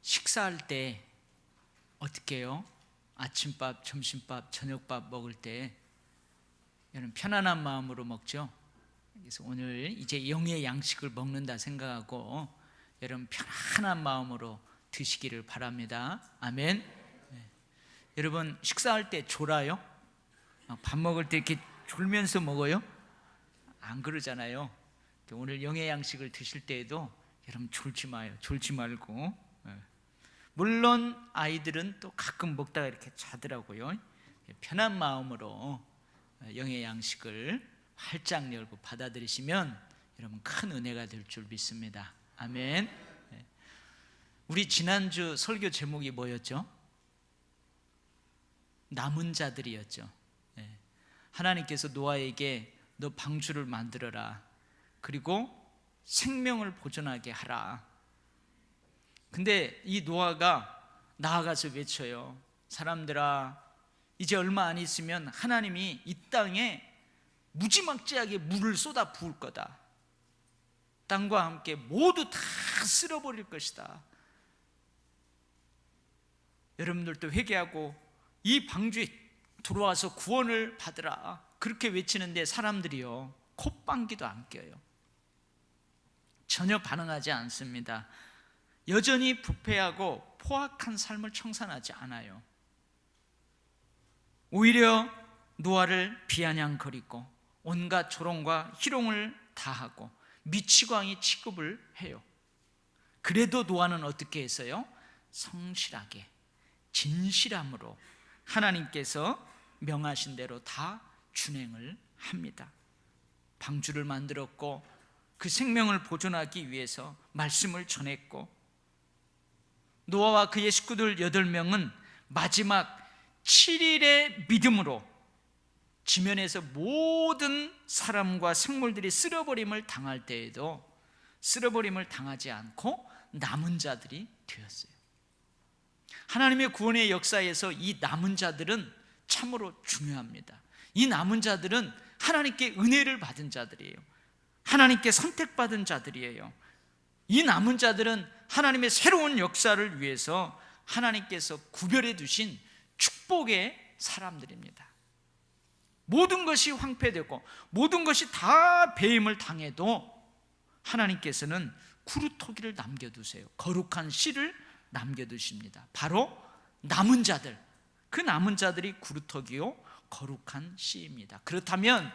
식사할 때 어떻게 해요? 아침밥, 점심밥, 저녁밥 먹을 때 여러분 편안한 마음으로 먹죠. 그래서 오늘 이제 영의 양식을 먹는다 생각하고 여러분 편안한 마음으로 드시기를 바랍니다. 아멘. 네. 여러분 식사할 때 졸아요? 밥 먹을 때 이렇게 졸면서 먹어요? 안 그러잖아요. 오늘 영의 양식을 드실 때에도 여러분 졸지 마요. 졸지 말고. 물론 아이들은 또 가끔 먹다가 이렇게 자더라고요. 편한 마음으로 영의 양식을 활짝 열고 받아들이시면 여러분 큰 은혜가 될 줄 믿습니다. 아멘. 우리 지난주 설교 제목이 뭐였죠? 남은 자들이었죠. 하나님께서 노아에게 너 방주를 만들어라, 그리고 생명을 보존하게 하라. 근데 이 노아가 나아가서 외쳐요. 사람들아, 이제 얼마 안 있으면 하나님이 이 땅에 무지막지하게 물을 쏟아 부을 거다. 땅과 함께 모두 다 쓸어버릴 것이다. 여러분들도 회개하고 이 방주에 들어와서 구원을 받으라. 그렇게 외치는데 사람들이요, 콧방귀도 안 껴요. 전혀 반응하지 않습니다. 여전히 부패하고 포악한 삶을 청산하지 않아요. 오히려 노아를 비아냥거리고 온갖 조롱과 희롱을 다하고 미치광이 취급을 해요. 그래도 노아는 어떻게 했어요? 성실하게 진실함으로 하나님께서 명하신 대로 다 준행을 합니다. 방주를 만들었고 그 생명을 보존하기 위해서 말씀을 전했고, 노아와 그의 식구들 8명은 마지막 7일의 믿음으로 지면에서 모든 사람과 생물들이 쓸어버림을 당할 때에도 쓸어버림을 당하지 않고 남은 자들이 되었어요. 하나님의 구원의 역사에서 이 남은 자들은 참으로 중요합니다. 이 남은 자들은 하나님께 은혜를 받은 자들이에요. 하나님께 선택받은 자들이에요. 이 남은 자들은 하나님의 새로운 역사를 위해서 하나님께서 구별해 두신 축복의 사람들입니다. 모든 것이 황폐되고 모든 것이 다 배임을 당해도 하나님께서는 구루토기를 남겨두세요. 거룩한 씨를 남겨두십니다. 바로 남은 자들, 그 남은 자들이 구루토기요 거룩한 씨입니다. 그렇다면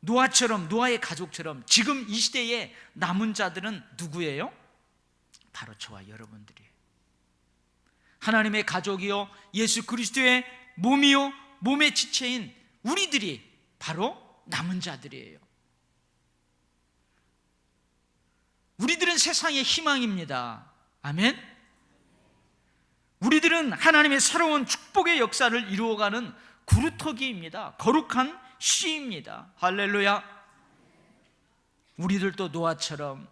노아처럼, 노아의 가족처럼 지금 이 시대에 남은 자들은 누구예요? 바로 저와 여러분들이에요. 하나님의 가족이요 예수 그리스도의 몸이요 몸의 지체인 우리들이 바로 남은 자들이에요. 우리들은 세상의 희망입니다. 아멘. 우리들은 하나님의 새로운 축복의 역사를 이루어가는 구루터기입니다. 거룩한 씨입니다. 할렐루야. 우리들도 노아처럼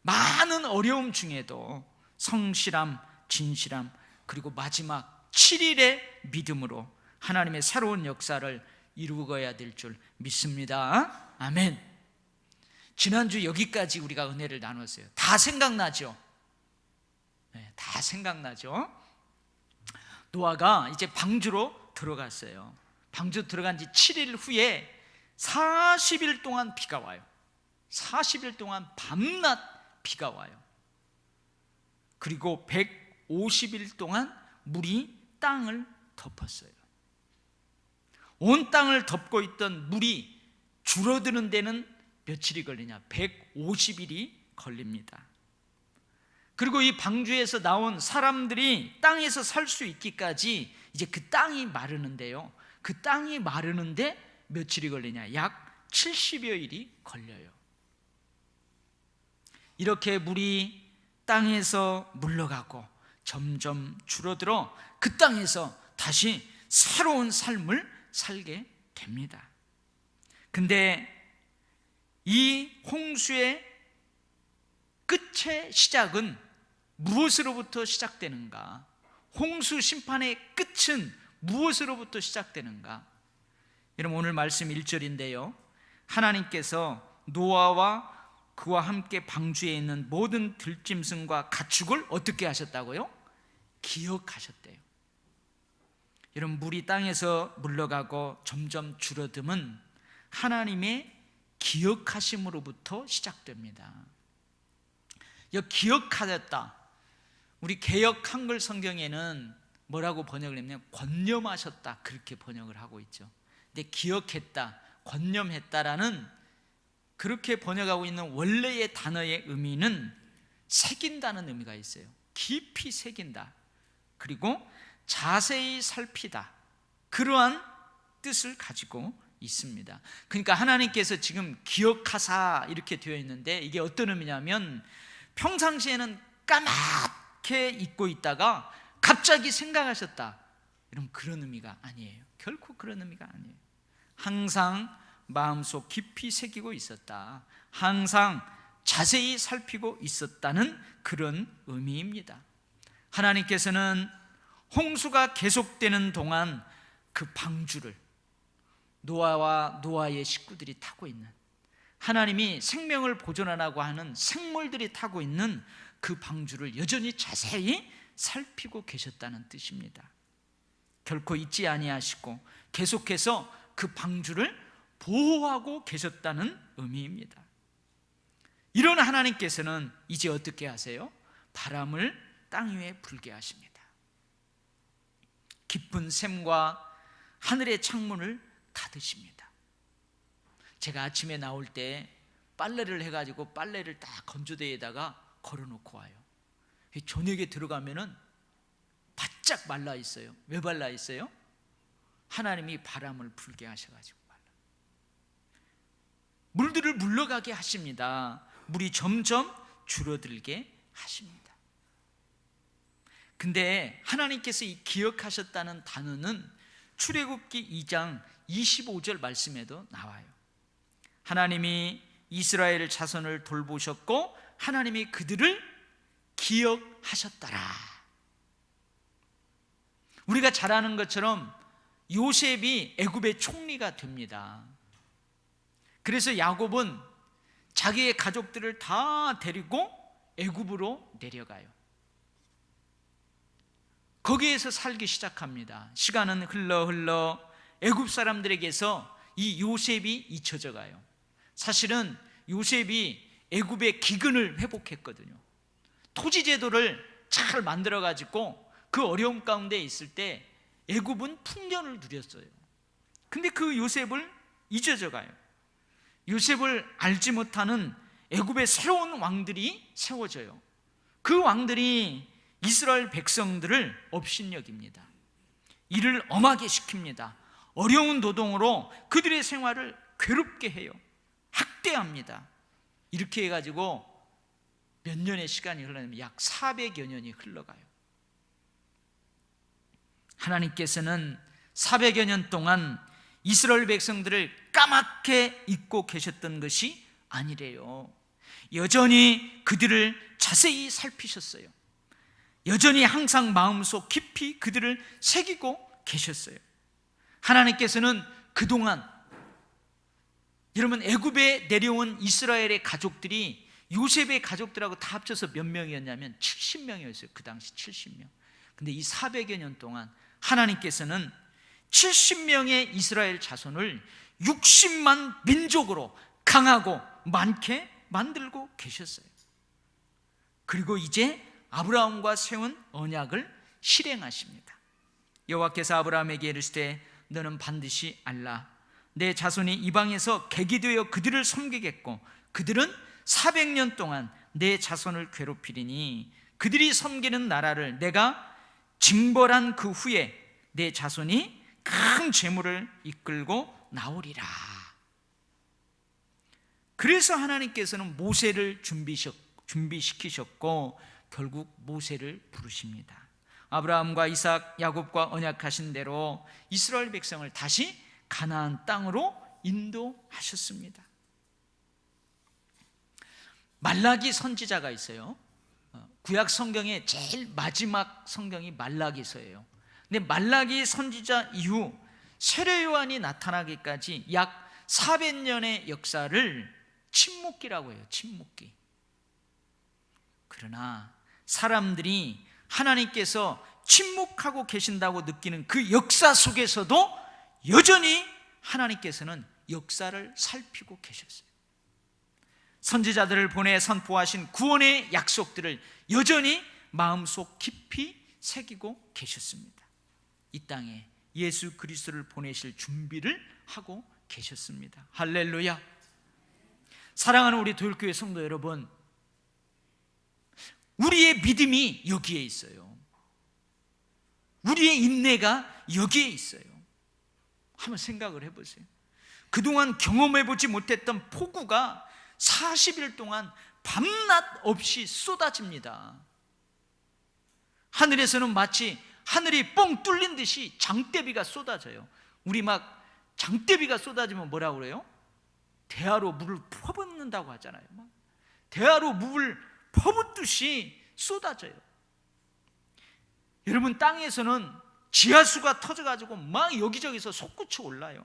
많은 어려움 중에도 성실함, 진실함, 그리고 마지막 7일의 믿음으로 하나님의 새로운 역사를 이루어야 될 줄 믿습니다. 아멘. 지난주 여기까지 우리가 은혜를 나눴어요. 다 생각나죠? 네, 다 생각나죠? 노아가 이제 방주로 들어갔어요. 방주 들어간 지 7일 후에 40일 동안 비가 와요. 40일 동안 밤낮 비가 와요. 그리고 150일 동안 물이 땅을 덮었어요. 온 땅을 덮고 있던 물이 줄어드는 데는 며칠이 걸리냐? 150일이 걸립니다. 그리고 이 방주에서 나온 사람들이 땅에서 살 수 있기까지 이제 그 땅이 마르는데요, 그 땅이 마르는데 며칠이 걸리냐? 약 70여일이 걸려요. 이렇게 물이 땅에서 물러가고 점점 줄어들어 그 땅에서 다시 새로운 삶을 살게 됩니다. 근데 이 홍수의 끝의 시작은 무엇으로부터 시작되는가? 홍수 심판의 끝은 무엇으로부터 시작되는가? 여러분, 오늘 말씀 1절인데요, 하나님께서 노아와 그와 함께 방주에 있는 모든 들짐승과 가축을 어떻게 하셨다고요? 기억하셨대요. 여러분, 물이 땅에서 물러가고 점점 줄어듦은 하나님의 기억하심으로부터 시작됩니다. 이 기억하셨다, 우리 개역 한글 성경에는 뭐라고 번역을 했냐면 권념하셨다, 그렇게 번역을 하고 있죠. 근데 기억했다, 권념했다라는 그렇게 번역하고 있는 원래의 단어의 의미는 새긴다는 의미가 있어요. 깊이 새긴다, 그리고 자세히 살피다, 그러한 뜻을 가지고 있습니다. 그러니까 하나님께서 지금 기억하사 이렇게 되어 있는데, 이게 어떤 의미냐면 평상시에는 까맣게 잊고 있다가 갑자기 생각하셨다, 이런 그런 의미가 아니에요. 결코 그런 의미가 아니에요. 항상 마음속 깊이 새기고 있었다, 항상 자세히 살피고 있었다는 그런 의미입니다. 하나님께서는 홍수가 계속되는 동안 그 방주를 노아와 노아의 식구들이 타고 있는, 하나님이 생명을 보존하라고 하는 생물들이 타고 있는 그 방주를 여전히 자세히 살피고 계셨다는 뜻입니다. 결코 잊지 아니하시고 계속해서 그 방주를 보호하고 계셨다는 의미입니다. 이런 하나님께서는 이제 어떻게 하세요? 바람을 땅 위에 불게 하십니다. 깊은 샘과 하늘의 창문을 닫으십니다. 제가 아침에 나올 때 빨래를 해가지고 빨래를 딱 건조대에다가 걸어놓고 와요. 저녁에 들어가면은 바짝 말라 있어요. 왜 말라 있어요? 하나님이 바람을 불게 하셔가지고 말라. 물들을 물러가게 하십니다. 물이 점점 줄어들게 하십니다. 근데 하나님께서 이 기억하셨다는 단어는 출애굽기 2장 25절 말씀에도 나와요. 하나님이 이스라엘 자손을 돌보셨고 하나님이 그들을 기억하셨더라. 우리가 잘 아는 것처럼 요셉이 애굽의 총리가 됩니다. 그래서 야곱은 자기의 가족들을 다 데리고 애굽으로 내려가요. 거기에서 살기 시작합니다. 시간은 흘러 애굽 사람들에게서 이 요셉이 잊혀져 가요. 사실은 요셉이 애굽의 기근을 회복했거든요. 토지 제도를 잘 만들어 가지고 그 어려움 가운데 있을 때 애굽은 풍년을 누렸어요. 근데 그 요셉을 잊어져 가요. 요셉을 알지 못하는 애굽의 새로운 왕들이 세워져요. 그 왕들이 이스라엘 백성들을 업신여깁니다. 일을 엄하게 시킵니다. 어려운 노동으로 그들의 생활을 괴롭게 해요. 학대합니다. 이렇게 해가지고 몇 년의 시간이 흘러나면 약 400여 년이 흘러가요. 하나님께서는 400여 년 동안 이스라엘 백성들을 까맣게 잊고 계셨던 것이 아니래요. 여전히 그들을 자세히 살피셨어요. 여전히 항상 마음속 깊이 그들을 새기고 계셨어요. 하나님께서는 그동안, 여러분, 애굽에 내려온 이스라엘의 가족들이 요셉의 가족들하고 다 합쳐서 몇 명이었냐면 70명이었어요. 그 당시 70명. 근데 이 400여 년 동안 하나님께서는 70명의 이스라엘 자손을 60만 민족으로 강하고 많게 만들고 계셨어요. 그리고 이제 아브라함과 세운 언약을 실행하십니다. 여호와께서 아브라함에게 이르시되 너는 반드시 알라. 내 자손이 이방에서 객이 되어 그들을 섬기겠고 그들은 400년 동안 내 자손을 괴롭히리니 그들이 섬기는 나라를 내가 징벌한 그 후에 내 자손이 큰 재물을 이끌고 나오리라. 그래서 하나님께서는 모세를 준비시키셨고 결국 모세를 부르십니다. 아브라함과 이삭, 야곱과 언약하신 대로 이스라엘 백성을 다시 가나안 땅으로 인도하셨습니다. 말라기 선지자가 있어요. 구약 성경의 제일 마지막 성경이 말라기서예요. 근데 말라기 선지자 이후 세례 요한이 나타나기까지 약 400년의 역사를 침묵기라고 해요. 침묵기. 그러나 사람들이 하나님께서 침묵하고 계신다고 느끼는 그 역사 속에서도 여전히 하나님께서는 역사를 살피고 계셨어요. 선지자들을 보내 선포하신 구원의 약속들을 여전히 마음속 깊이 새기고 계셨습니다. 이 땅에 예수 그리스도를 보내실 준비를 하고 계셨습니다. 할렐루야. 사랑하는 우리 도율교회 성도 여러분, 우리의 믿음이 여기에 있어요. 우리의 인내가 여기에 있어요. 한번 생각을 해보세요. 그동안 경험해보지 못했던 폭우가 40일 동안 밤낮 없이 쏟아집니다. 하늘에서는 마치 하늘이 뻥 뚫린 듯이 장대비가 쏟아져요. 우리 막 장대비가 쏟아지면 뭐라고 그래요? 대하로 물을 퍼붓는다고 하잖아요. 대하로 물을 퍼붓듯이 쏟아져요. 여러분, 땅에서는 지하수가 터져가지고 막 여기저기서 솟구쳐 올라요.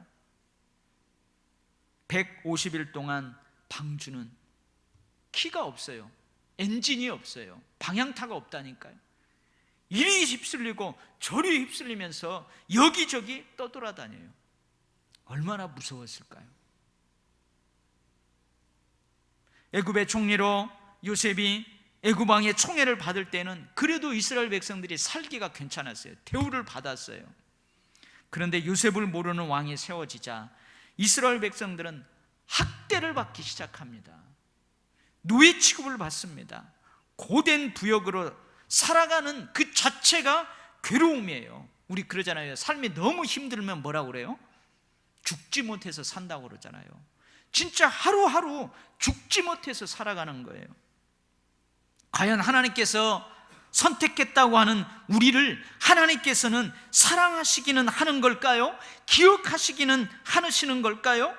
150일 동안 방주는 키가 없어요. 엔진이 없어요. 방향타가 없다니까요. 이리 휩쓸리고 저리 휩쓸리면서 여기저기 떠돌아다녀요. 얼마나 무서웠을까요? 애굽의 총리로 요셉이 애굽 왕의 총애를 받을 때는 그래도 이스라엘 백성들이 살기가 괜찮았어요. 대우를 받았어요. 그런데 요셉을 모르는 왕이 세워지자 이스라엘 백성들은 학대를 받기 시작합니다. 노예 취급을 받습니다. 고된 부역으로 살아가는 그 자체가 괴로움이에요. 우리 그러잖아요. 삶이 너무 힘들면 뭐라고 그래요? 죽지 못해서 산다고 그러잖아요. 진짜 하루하루 죽지 못해서 살아가는 거예요. 과연 하나님께서 선택했다고 하는 우리를 하나님께서는 사랑하시기는 하는 걸까요? 기억하시기는 하시는 걸까요?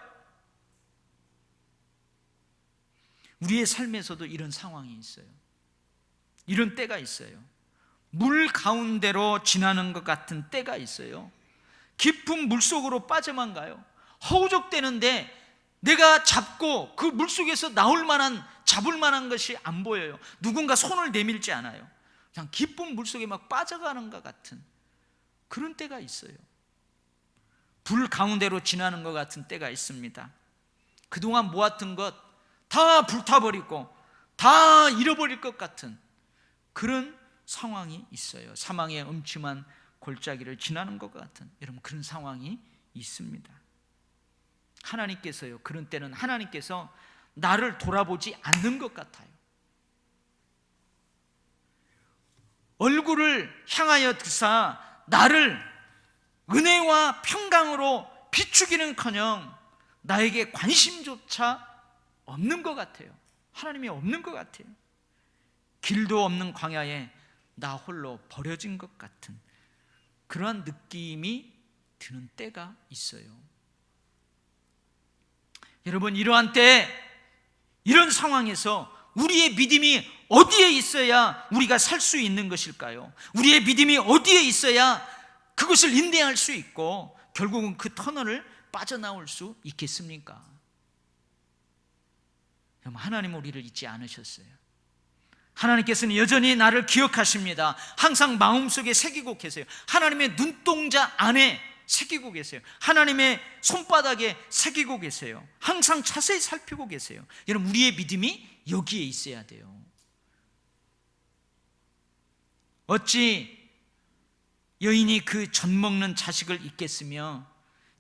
우리의 삶에서도 이런 상황이 있어요. 이런 때가 있어요. 물 가운데로 지나는 것 같은 때가 있어요. 깊은 물속으로 빠져만 가요. 허우적대는데 내가 잡고 그 물속에서 나올 만한, 잡을 만한 것이 안 보여요. 누군가 손을 내밀지 않아요. 그냥 깊은 물속에 막 빠져가는 것 같은 그런 때가 있어요. 불 가운데로 지나는 것 같은 때가 있습니다. 그동안 모았던 것 다 불타버리고 다 잃어버릴 것 같은 그런 상황이 있어요. 사망의 음침한 골짜기를 지나는 것 같은 여러분, 그런 상황이 있습니다. 하나님께서요, 그런 때는 하나님께서 나를 돌아보지 않는 것 같아요. 얼굴을 향하여 드사 나를 은혜와 평강으로 비추기는커녕 나에게 관심조차 없는 것 같아요. 하나님이 없는 것 같아요. 길도 없는 광야에 나 홀로 버려진 것 같은 그러한 느낌이 드는 때가 있어요. 여러분, 이러한 때, 이런 상황에서 우리의 믿음이 어디에 있어야 우리가 살 수 있는 것일까요? 우리의 믿음이 어디에 있어야 그것을 인내할 수 있고 결국은 그 터널을 빠져나올 수 있겠습니까? 하나님은 우리를 잊지 않으셨어요. 하나님께서는 여전히 나를 기억하십니다. 항상 마음속에 새기고 계세요. 하나님의 눈동자 안에 새기고 계세요. 하나님의 손바닥에 새기고 계세요. 항상 자세히 살피고 계세요. 여러분, 우리의 믿음이 여기에 있어야 돼요. 어찌 여인이 그 젖 먹는 자식을 잊겠으며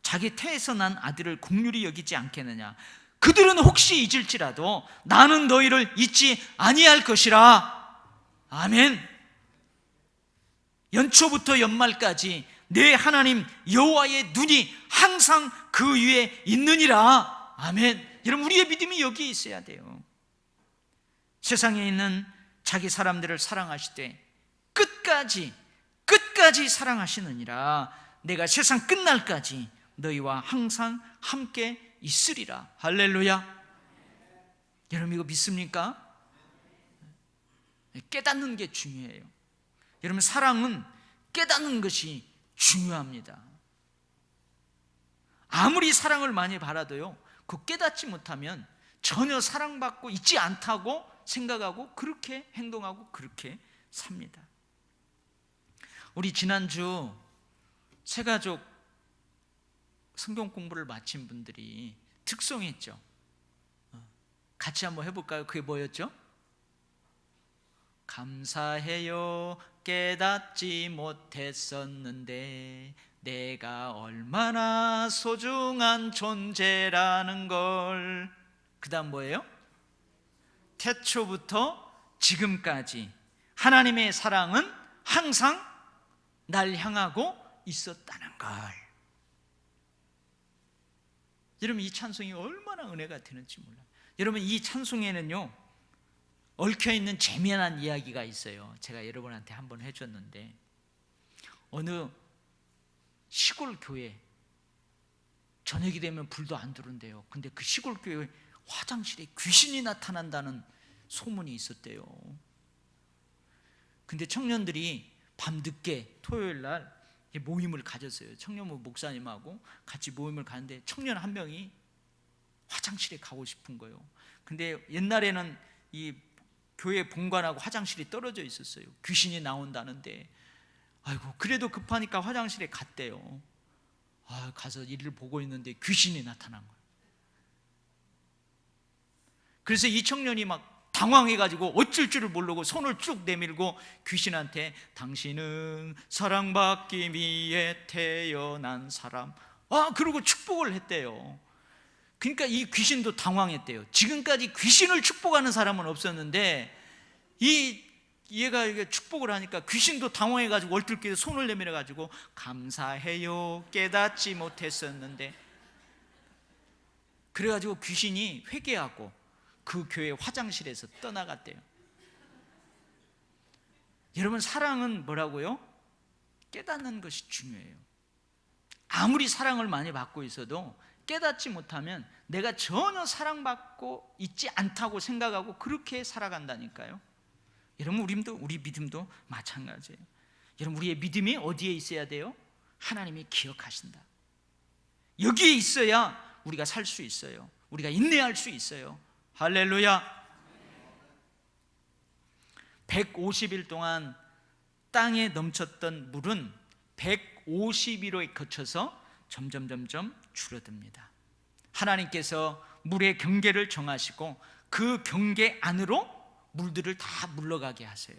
자기 태에서 난 아들을 긍휼히 여기지 않겠느냐. 그들은 혹시 잊을지라도 나는 너희를 잊지 아니할 것이라. 아멘. 연초부터 연말까지 내 하나님 여호와의 눈이 항상 그 위에 있느니라. 아멘. 여러분, 우리의 믿음이 여기에 있어야 돼요. 세상에 있는 자기 사람들을 사랑하시되 끝까지 사랑하시느니라. 내가 세상 끝날까지 너희와 항상 함께 있으리라. 할렐루야. 여러분, 이거 믿습니까? 깨닫는 게 중요해요. 여러분, 사랑은 깨닫는 것이 중요합니다. 아무리 사랑을 많이 바라도요, 그 깨닫지 못하면 전혀 사랑받고 있지 않다고 생각하고 그렇게 행동하고 그렇게 삽니다. 우리 지난주 새가족 성경 공부를 마친 분들이 특송했죠. 같이 한번 해볼까요? 그게 뭐였죠? 감사해요, 깨닫지 못했었는데 내가 얼마나 소중한 존재라는 걸. 그 다음 뭐예요? 태초부터 지금까지 하나님의 사랑은 항상 날 향하고 있었다는 걸. 여러분, 이 찬송이 얼마나 은혜가 되는지 몰라요. 여러분, 이 찬송에는요 얽혀있는 재미난 이야기가 있어요. 제가 여러분한테 한번 해줬는데, 어느 시골 교회 저녁이 되면 불도 안 들어온대요. 근데 그 시골 교회 화장실에 귀신이 나타난다는 소문이 있었대요. 근데 청년들이 밤늦게 토요일 날 모임을 가졌어요. 청년부 목사님하고 같이 모임을 가는데 청년 한 명이 화장실에 가고 싶은 거예요. 근데 옛날에는 이 교회 본관하고 화장실이 떨어져 있었어요. 귀신이 나온다는데, 아이고 그래도 급하니까 화장실에 갔대요. 가서 일을 보고 있는데 귀신이 나타난 거예요. 그래서 이 청년이 막 당황해가지고 어쩔 줄을 모르고 손을 쭉 내밀고 귀신한테 당신은 사랑받기 위해 태어난 사람, 그러고 축복을 했대요. 그러니까 이 귀신도 당황했대요. 지금까지 귀신을 축복하는 사람은 없었는데 얘가 축복을 하니까 귀신도 당황해가지고 얼떨결에 손을 내밀어가지고 감사해요, 깨닫지 못했었는데. 그래가지고 귀신이 회개하고 그 교회 화장실에서 떠나갔대요. 여러분, 사랑은 뭐라고요? 깨닫는 것이 중요해요. 아무리 사랑을 많이 받고 있어도 깨닫지 못하면 내가 전혀 사랑받고 있지 않다고 생각하고 그렇게 살아간다니까요. 여러분, 우리 믿음도 마찬가지예요. 여러분, 우리의 믿음이 어디에 있어야 돼요? 하나님이 기억하신다. 여기에 있어야 우리가 살 수 있어요. 우리가 인내할 수 있어요. 할렐루야. 150일 동안 땅에 넘쳤던 물은 150일에 거쳐서 점점 줄어듭니다. 하나님께서 물의 경계를 정하시고 그 경계 안으로 물들을 다 물러가게 하세요.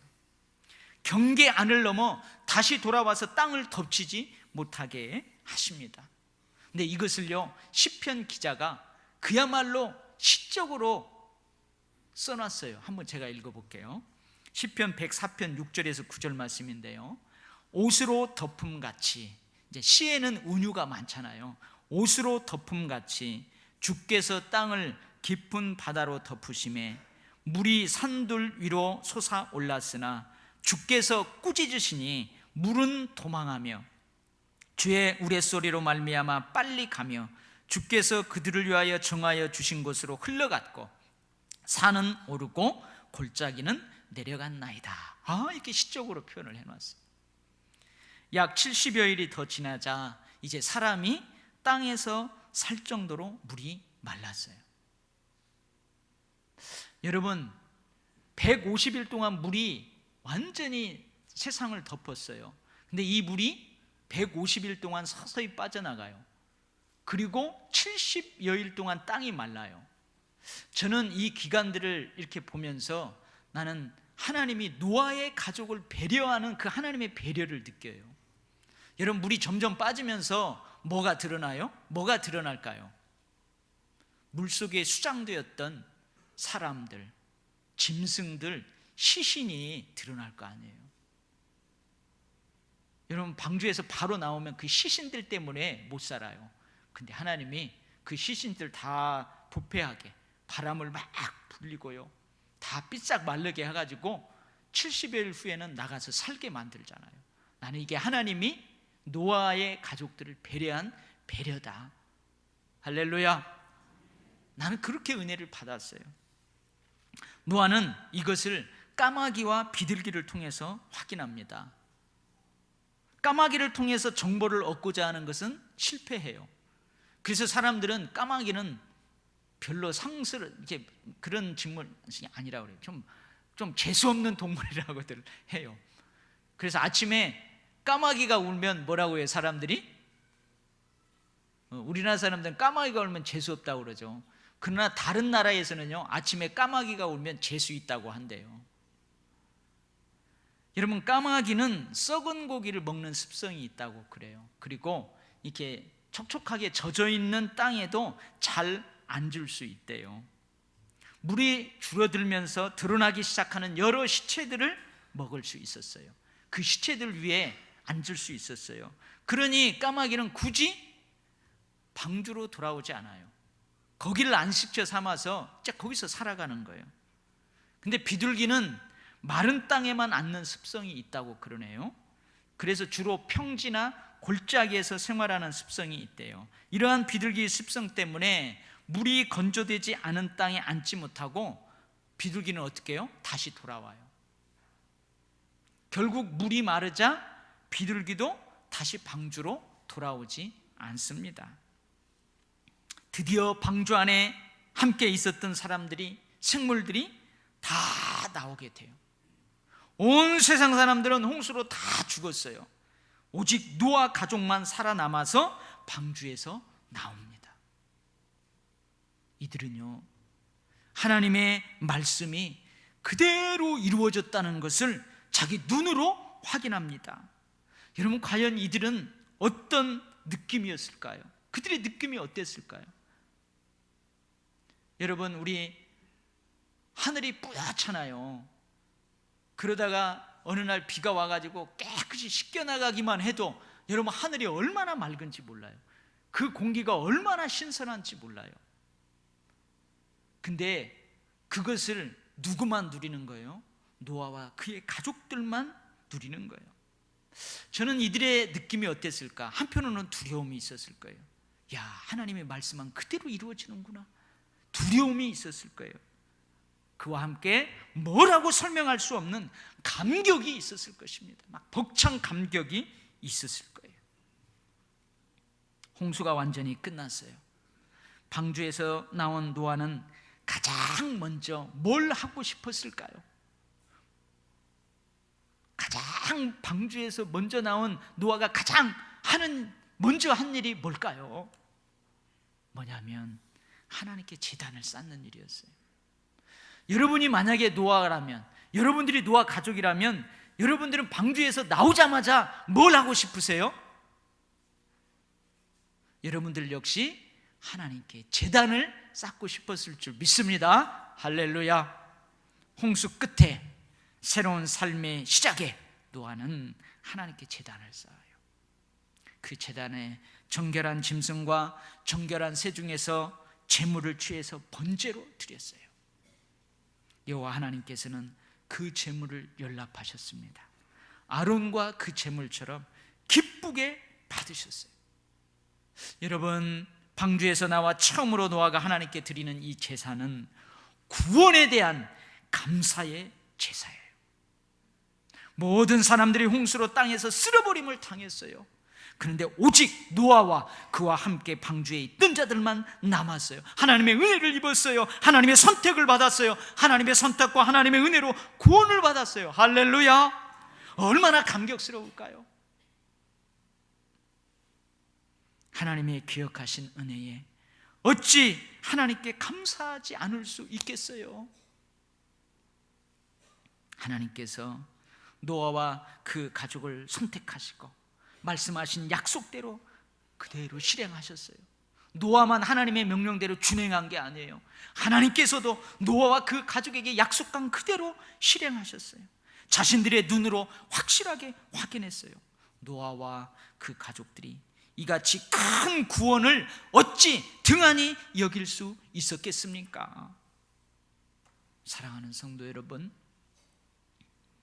경계 안을 넘어 다시 돌아와서 땅을 덮치지 못하게 하십니다. 근데 이것을요 시편 기자가 그야말로 시적으로 써놨어요. 한번 제가 읽어볼게요. 시편 104편 6절에서 9절 말씀인데요, 옷으로 덮음같이, 이제 시에는 은유가 많잖아요. 옷으로 덮음같이 주께서 땅을 깊은 바다로 덮으심에 물이 산들 위로 솟아올랐으나 주께서 꾸짖으시니 물은 도망하며 주의 우레소리로 말미암아 빨리 가며 주께서 그들을 위하여 정하여 주신 곳으로 흘러갔고 산은 오르고 골짜기는 내려갔나이다. 이렇게 시적으로 표현을 해놨어요. 약 70여일이 더 지나자 이제 사람이 땅에서 살 정도로 물이 말랐어요. 여러분, 150일 동안 물이 완전히 세상을 덮었어요. 근데 이 물이 150일 동안 서서히 빠져나가요. 그리고 70여일 동안 땅이 말라요. 저는 이 기간들을 이렇게 보면서 나는 하나님이 노아의 가족을 배려하는 그 하나님의 배려를 느껴요. 여러분, 물이 점점 빠지면서 뭐가 드러나요? 뭐가 드러날까요? 물속에 수장되었던 사람들, 짐승들, 시신이 드러날 거 아니에요. 여러분, 방주에서 바로 나오면 그 시신들 때문에 못 살아요. 근데 하나님이 그 시신들 다 부패하게 바람을 막 불리고요, 다 삐싹 마르게 해가지고 70일 후에는 나가서 살게 만들잖아요. 나는 이게 하나님이 노아의 가족들을 배려한 배려다. 할렐루야. 나는 그렇게 은혜를 받았어요. 노아는 이것을 까마귀와 비둘기를 통해서 확인합니다. 까마귀를 통해서 정보를 얻고자 하는 것은 실패해요. 그래서 사람들은 까마귀는 별로 이렇게 그런 직물이 아니라 그래요. 좀 재수 없는 동물이라고들 해요. 그래서 아침에 까마귀가 울면 뭐라고 해요, 사람들이? 우리나라 사람들은 까마귀가 울면 재수 없다고 그러죠. 그러나 다른 나라에서는요, 아침에 까마귀가 울면 재수 있다고 한대요. 여러분, 까마귀는 썩은 고기를 먹는 습성이 있다고 그래요. 그리고 이렇게 촉촉하게 젖어 있는 땅에도 잘 앉을 수 있대요. 물이 줄어들면서 드러나기 시작하는 여러 시체들을 먹을 수 있었어요. 그 시체들 위에 앉을 수 있었어요. 그러니 까마귀는 굳이 방주로 돌아오지 않아요. 거기를 안식처 삼아서 거기서 살아가는 거예요. 근데 비둘기는 마른 땅에만 앉는 습성이 있다고 그러네요. 그래서 주로 평지나 골짜기에서 생활하는 습성이 있대요. 이러한 비둘기의 습성 때문에 물이 건조되지 않은 땅에 앉지 못하고 비둘기는 어떻게 해요? 다시 돌아와요. 결국 물이 마르자 비둘기도 다시 방주로 돌아오지 않습니다. 드디어 방주 안에 함께 있었던 사람들이, 생물들이 다 나오게 돼요. 온 세상 사람들은 홍수로 다 죽었어요. 오직 노아 가족만 살아남아서 방주에서 나옵니다. 이들은요, 하나님의 말씀이 그대로 이루어졌다는 것을 자기 눈으로 확인합니다. 여러분, 과연 이들은 어떤 느낌이었을까요? 그들의 느낌이 어땠을까요? 여러분, 우리 하늘이 뿌옇잖아요. 그러다가 어느 날 비가 와가지고 깨끗이 씻겨나가기만 해도 여러분, 하늘이 얼마나 맑은지 몰라요. 그 공기가 얼마나 신선한지 몰라요. 근데 그것을 누구만 누리는 거예요? 노아와 그의 가족들만 누리는 거예요. 저는 이들의 느낌이 어땠을까? 한편으로는 두려움이 있었을 거예요. 야, 하나님의 말씀은 그대로 이루어지는구나. 두려움이 있었을 거예요. 그와 함께 뭐라고 설명할 수 없는 감격이 있었을 것입니다. 막 벅찬 감격이 있었을 거예요. 홍수가 완전히 끝났어요. 방주에서 나온 노아는 가장 먼저 뭘 하고 싶었을까요? 가장 방주에서 먼저 나온 노아가 먼저 한 일이 뭘까요? 뭐냐면 하나님께 제단을 쌓는 일이었어요. 여러분이 만약에 노아라면, 여러분들이 노아 가족이라면 여러분들은 방주에서 나오자마자 뭘 하고 싶으세요? 여러분들 역시 하나님께 제단을 쌓고 싶었을 줄 믿습니다. 할렐루야. 홍수 끝에 새로운 삶의 시작에 노아는 하나님께 제단을 쌓아요. 그 제단에 정결한 짐승과 정결한 새 중에서 제물을 취해서 번제로 드렸어요. 여호와 하나님께서는 그 제물을 연락하셨습니다. 아론과 그 제물처럼 기쁘게 받으셨어요. 여러분, 방주에서 나와 처음으로 노아가 하나님께 드리는 이 제사는 구원에 대한 감사의 제사예요. 모든 사람들이 홍수로 땅에서 쓸어버림을 당했어요. 그런데 오직 노아와 그와 함께 방주에 있던 자들만 남았어요. 하나님의 은혜를 입었어요. 하나님의 선택을 받았어요. 하나님의 선택과 하나님의 은혜로 구원을 받았어요. 할렐루야. 얼마나 감격스러울까요? 하나님의 기억하신 은혜에 어찌 하나님께 감사하지 않을 수 있겠어요? 하나님께서 노아와 그 가족을 선택하시고 말씀하신 약속대로 그대로 실행하셨어요. 노아만 하나님의 명령대로 준행한 게 아니에요. 하나님께서도 노아와 그 가족에게 약속한 그대로 실행하셨어요. 자신들의 눈으로 확실하게 확인했어요. 노아와 그 가족들이 이같이 큰 구원을 어찌 등한히 여길 수 있었겠습니까? 사랑하는 성도 여러분,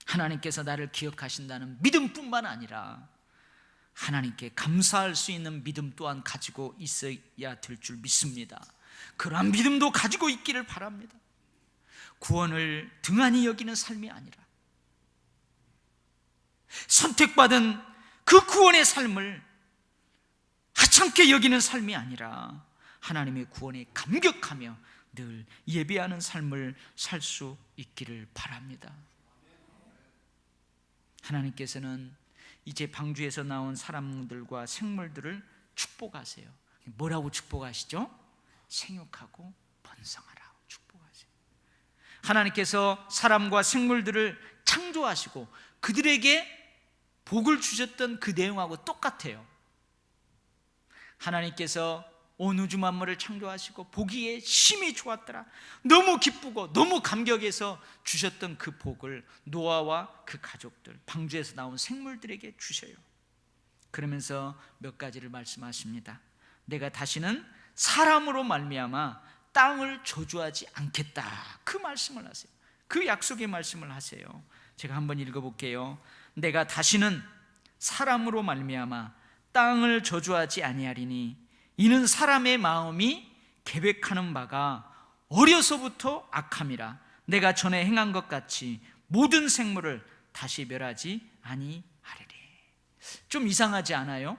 하나님께서 나를 기억하신다는 믿음뿐만 아니라 하나님께 감사할 수 있는 믿음 또한 가지고 있어야 될 줄 믿습니다. 그러한 믿음도 가지고 있기를 바랍니다. 구원을 등한히 여기는 삶이 아니라 선택받은 그 구원의 삶을 하찮게 여기는 삶이 아니라 하나님의 구원에 감격하며 늘 예배하는 삶을 살 수 있기를 바랍니다. 하나님께서는 이제 방주에서 나온 사람들과 생물들을 축복하세요. 뭐라고 축복하시죠? 생육하고 번성하라고 축복하세요. 하나님께서 사람과 생물들을 창조하시고 그들에게 복을 주셨던 그 내용하고 똑같아요. 하나님께서 온 우주 만물을 창조하시고 보기에 심히 좋았더라, 너무 기쁘고 너무 감격해서 주셨던 그 복을 노아와 그 가족들, 방주에서 나온 생물들에게 주셔요. 그러면서 몇 가지를 말씀하십니다. 내가 다시는 사람으로 말미암아 땅을 저주하지 않겠다, 그 말씀을 하세요. 그 약속의 말씀을 하세요. 제가 한번 읽어볼게요. 내가 다시는 사람으로 말미암아 땅을 저주하지 아니하리니 이는 사람의 마음이 계획하는 바가 어려서부터 악함이라. 내가 전에 행한 것 같이 모든 생물을 다시 멸하지 아니하리니. 좀 이상하지 않아요?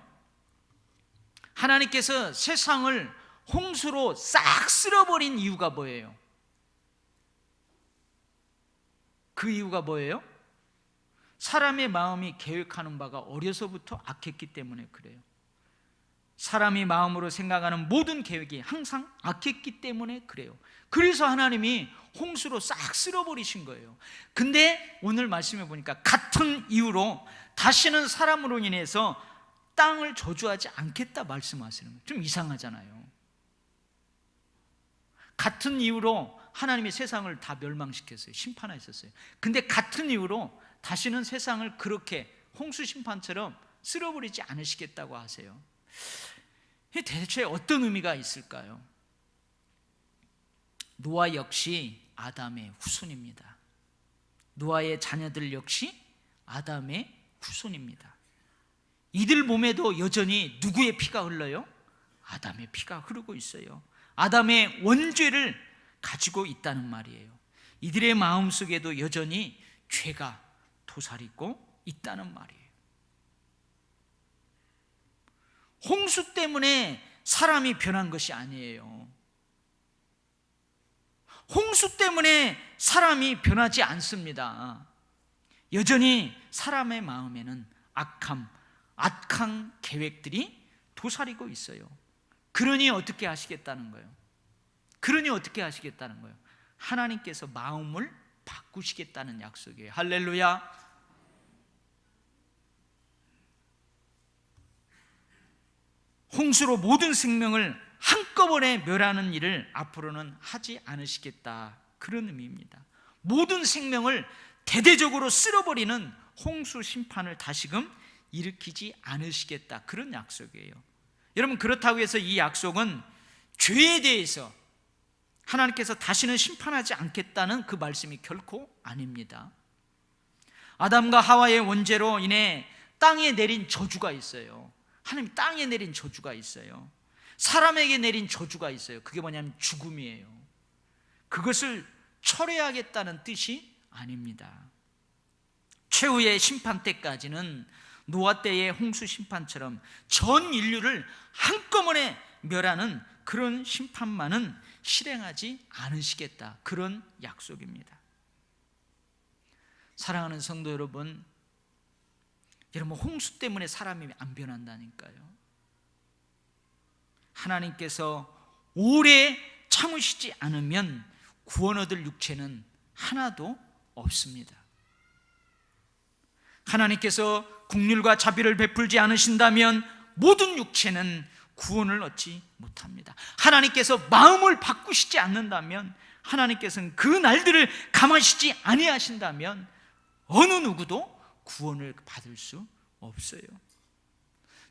하나님께서 세상을 홍수로 싹 쓸어버린 이유가 뭐예요? 그 이유가 뭐예요? 사람의 마음이 계획하는 바가 어려서부터 악했기 때문에 그래요. 사람이 마음으로 생각하는 모든 계획이 항상 악했기 때문에 그래요. 그래서 하나님이 홍수로 싹 쓸어버리신 거예요. 근데 오늘 말씀해 보니까 같은 이유로 다시는 사람으로 인해서 땅을 저주하지 않겠다 말씀하시는 거예요. 좀 이상하잖아요. 같은 이유로 하나님이 세상을 다 멸망시켰어요. 심판하셨어요. 근데 같은 이유로 다시는 세상을 그렇게 홍수 심판처럼 쓸어버리지 않으시겠다고 하세요. 대체 어떤 의미가 있을까요? 노아 역시 아담의 후손입니다. 노아의 자녀들 역시 아담의 후손입니다. 이들 몸에도 여전히 누구의 피가 흘러요? 아담의 피가 흐르고 있어요. 아담의 원죄를 가지고 있다는 말이에요. 이들의 마음속에도 여전히 죄가 도사리고 있다는 말이에요. 홍수 때문에 사람이 변한 것이 아니에요. 홍수 때문에 사람이 변하지 않습니다. 여전히 사람의 마음에는 악한 계획들이 도사리고 있어요. 그러니 어떻게 하시겠다는 거예요? 하나님께서 마음을 바꾸시겠다는 약속이에요. 할렐루야. 홍수로 모든 생명을 한꺼번에 멸하는 일을 앞으로는 하지 않으시겠다, 그런 의미입니다. 모든 생명을 대대적으로 쓸어버리는 홍수 심판을 다시금 일으키지 않으시겠다, 그런 약속이에요. 여러분, 그렇다고 해서 이 약속은 죄에 대해서 하나님께서 다시는 심판하지 않겠다는 그 말씀이 결코 아닙니다. 아담과 하와의 원죄로 인해 땅에 내린 저주가 있어요. 하나님 땅에 내린 저주가 있어요. 사람에게 내린 저주가 있어요. 그게 뭐냐면 죽음이에요. 그것을 철회하겠다는 뜻이 아닙니다. 최후의 심판 때까지는 노아 때의 홍수 심판처럼 전 인류를 한꺼번에 멸하는 그런 심판만은 실행하지 않으시겠다, 그런 약속입니다. 사랑하는 성도 여러분, 홍수 때문에 사람이 안 변한다니까요. 하나님께서 오래 참으시지 않으면 구원 얻을 육체는 하나도 없습니다. 하나님께서 긍휼과 자비를 베풀지 않으신다면 모든 육체는 구원을 얻지 못합니다. 하나님께서 마음을 바꾸시지 않는다면, 하나님께서는 그 날들을 감하시지 아니하신다면 어느 누구도 구원을 받을 수 없어요.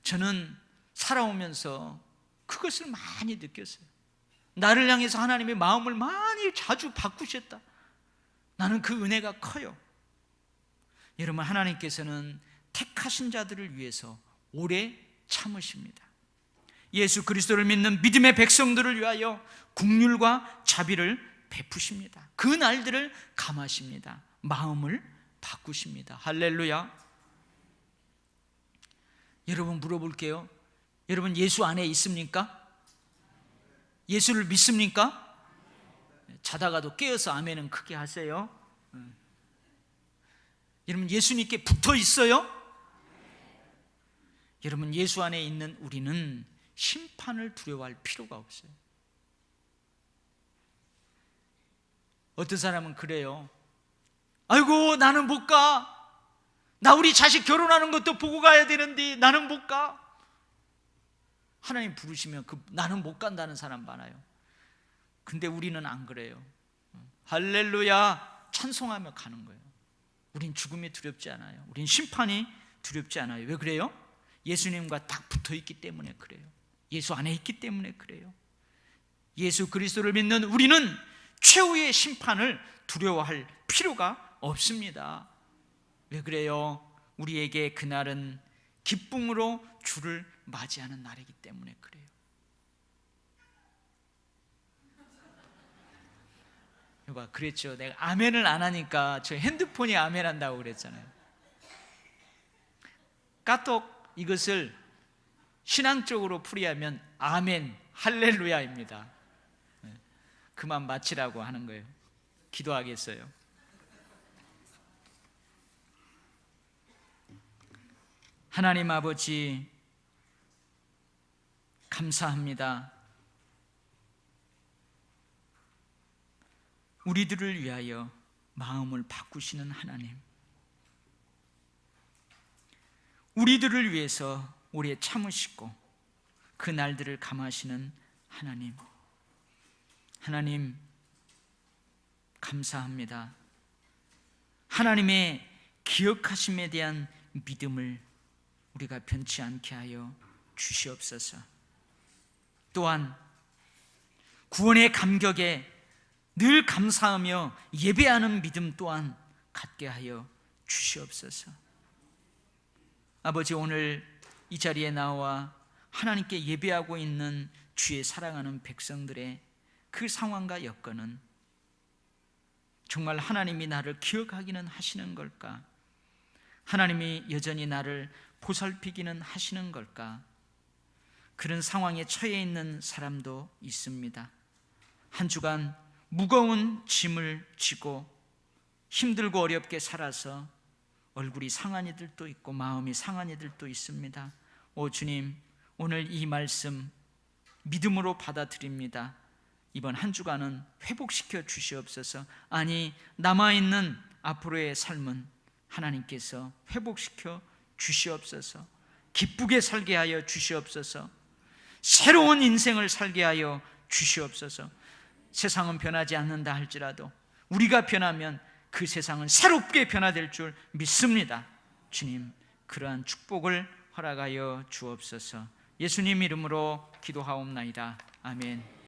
저는 살아오면서 그것을 많이 느꼈어요. 나를 향해서 하나님의 마음을 많이 자주 바꾸셨다. 나는 그 은혜가 커요. 여러분, 하나님께서는 택하신 자들을 위해서 오래 참으십니다. 예수 그리스도를 믿는 믿음의 백성들을 위하여 긍휼과 자비를 베푸십니다. 그 날들을 감하십니다. 마음을 바꾸십니다. 할렐루야. 여러분, 물어볼게요. 여러분, 예수 안에 있습니까? 예수를 믿습니까? 자다가도 깨어서 아멘은 크게 하세요. 여러분, 예수님께 붙어 있어요? 여러분, 예수 안에 있는 우리는 심판을 두려워할 필요가 없어요. 어떤 사람은 그래요. 아이고, 나는 못 가. 나 우리 자식 결혼하는 것도 보고 가야 되는데 나는 못 가. 하나님 부르시면 나는 못 간다는 사람 많아요. 근데 우리는 안 그래요. 할렐루야 찬송하며 가는 거예요. 우린 죽음이 두렵지 않아요. 우린 심판이 두렵지 않아요. 왜 그래요? 예수님과 딱 붙어 있기 때문에 그래요. 예수 안에 있기 때문에 그래요. 예수 그리스도를 믿는 우리는 최후의 심판을 두려워할 필요가 없습니다. 왜 그래요? 우리에게 그날은 기쁨으로 주를 맞이하는 날이기 때문에 그래요. 여봐, 그랬죠. 내가 아멘을 안 하니까 저 핸드폰이 아멘 한다고 그랬잖아요. 까똑 이것을 신앙적으로 풀이하면 아멘 할렐루야입니다. 그만 마치라고 하는 거예요. 기도하겠어요. 하나님 아버지, 감사합니다. 우리들을 위하여 마음을 바꾸시는 하나님, 우리들을 위해서 오래 참으시고 그 날들을 감하시는 하나님, 하나님 감사합니다. 하나님의 기억하심에 대한 믿음을 우리가 변치 않게 하여 주시옵소서. 또한 구원의 감격에 늘 감사하며 예배하는 믿음 또한 갖게 하여 주시옵소서. 아버지, 오늘 이 자리에 나와 하나님께 예배하고 있는 주의 사랑하는 백성들의 그 상황과 여건은 정말 하나님이 나를 기억하기는 하시는 걸까? 하나님이 여전히 나를 보살피기는 하시는 걸까? 그런 상황에 처해 있는 사람도 있습니다. 한 주간 무거운 짐을 지고 힘들고 어렵게 살아서 얼굴이 상한 이들도 있고 마음이 상한 이들도 있습니다. 오 주님, 오늘 이 말씀 믿음으로 받아들입니다. 이번 한 주간은 회복시켜 주시옵소서. 아니, 남아있는 앞으로의 삶은 하나님께서 회복시켜 주시옵소서. 기쁘게 살게 하여 주시옵소서. 새로운 인생을 살게 하여 주시옵소서. 세상은 변하지 않는다 할지라도 우리가 변하면 그 세상은 새롭게 변화될 줄 믿습니다. 주님, 그러한 축복을 허락하여 주옵소서. 예수님 이름으로 기도하옵나이다. 아멘.